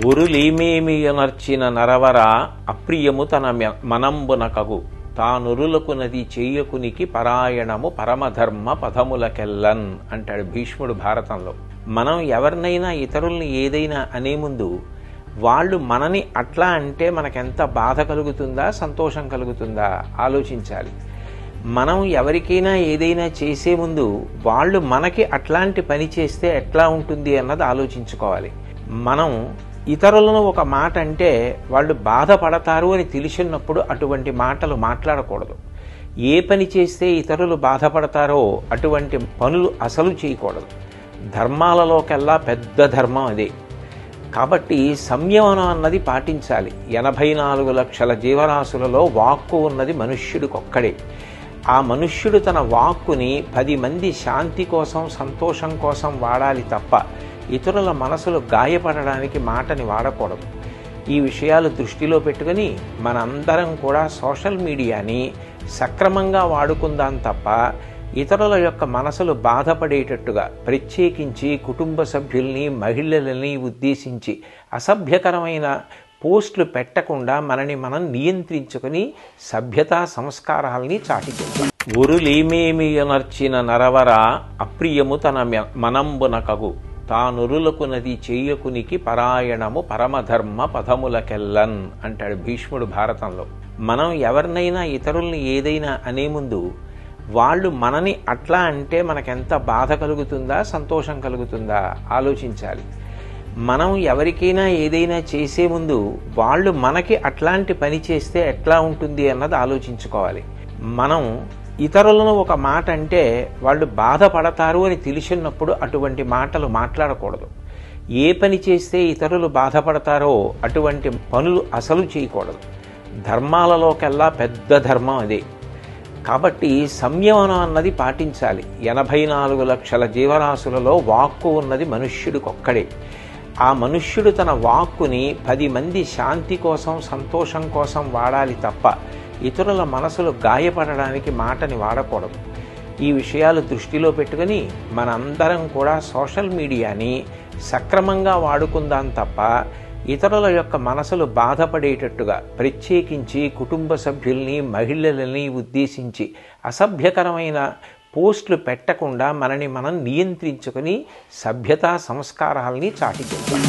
ఉరులీమేమియనర్చిన నరవర అప్రియము తన మనంబునకగు తానురులకు నది చేయకునికి పరాయణము పరమధర్మ పదములకెల్లన్ అంటాడు భీష్ముడు భారతంలో. మనం ఎవరినైనా ఇతరుల్ని ఏదైనా అనే ముందు వాళ్ళు మనని అట్లా అంటే మనకెంత బాధ కలుగుతుందా సంతోషం కలుగుతుందా ఆలోచించాలి. మనం ఎవరికైనా ఏదైనా చేసే ముందు వాళ్ళు మనకి అట్లాంటి పని చేస్తే ఎట్లా ఉంటుంది అన్నది ఆలోచించుకోవాలి. మనం ఇతరులను ఒక మాట అంటే వాళ్ళు బాధపడతారు అని తెలిసినప్పుడు అటువంటి మాటలు మాట్లాడకూడదు. ఏ పని చేస్తే ఇతరులు బాధపడతారో అటువంటి పనులు అసలు చేయకూడదు. ధర్మాలలోకెల్లా పెద్ద ధర్మం అదే. కాబట్టి సంయమనం అన్నది పాటించాలి. 84 లక్షల జీవరాశులలో వాక్కు ఉన్నది మనుష్యుడికొక్కడే. ఆ మనుష్యుడు తన వాక్కుని 10 మంది శాంతి కోసం సంతోషం కోసం వాడాలి తప్ప ఇతరుల మనసులు గాయపడడానికి మాటని వాడకూడదు. ఈ విషయాలు దృష్టిలో పెట్టుకుని మనందరం కూడా సోషల్ మీడియాని సక్రమంగా వాడుకుందాం తప్ప ఇతరుల యొక్క మనసులు బాధపడేటట్టుగా ప్రత్యేకించి కుటుంబ సభ్యుల్ని మహిళలని ఉద్దేశించి అసభ్యకరమైన పోస్టులు పెట్టకుండా మనని మనం నియంత్రించుకుని సభ్యతా సంస్కారాల్ని చాటిచెప్పాలి. ఉరులీమేమియనర్చిన నరవర అప్రియము తన మనంబునకగు తానురులకు నది చేయకునికి పరాయణము పరమధర్మ పదములకెల్లన్ అంటాడు భీష్ముడు భారతంలో. మనం ఎవరినైనా ఇతరుల్ని ఏదైనా అనే ముందు వాళ్ళు మనని అట్లా అంటే మనకెంత బాధ కలుగుతుందా సంతోషం కలుగుతుందా ఆలోచించాలి. మనం ఎవరికైనా ఏదైనా చేసే ముందు వాళ్ళు మనకి అట్లాంటి పని చేస్తే ఎట్లా ఉంటుంది అన్నది ఆలోచించుకోవాలి. మనం ఇతరులను ఒక మాట అంటే వాళ్ళు బాధపడతారు అని తెలిసినప్పుడు అటువంటి మాటలు మాట్లాడకూడదు. ఏ పని చేస్తే ఇతరులు బాధపడతారో అటువంటి పనులు అసలు చేయకూడదు. ధర్మాలలోకెల్లా పెద్ద ధర్మం అదే. కాబట్టి సంయమనం అన్నది పాటించాలి. 84 లక్షల జీవరాశులలో వాక్కు ఉన్నది మనుష్యుడికొక్కడే. ఆ మనుష్యుడు తన వాక్కుని 10 మంది శాంతి కోసం సంతోషం కోసం వాడాలి తప్ప ఇతరుల మనసులు గాయపడడానికి మాటని వాడకూడదు. ఈ విషయాలు దృష్టిలో పెట్టుకుని మనందరం కూడా సోషల్ మీడియాని సక్రమంగా వాడుకుందాం తప్ప ఇతరుల యొక్క మనసులు బాధపడేటట్టుగా ప్రత్యేకించి కుటుంబ సభ్యుల్ని మహిళలని ఉద్దేశించి అసభ్యకరమైన పోస్టులు పెట్టకుండా మనని మనం నియంత్రించుకుని సభ్యతా సంస్కారాల్ని చాటిచెప్పాలి.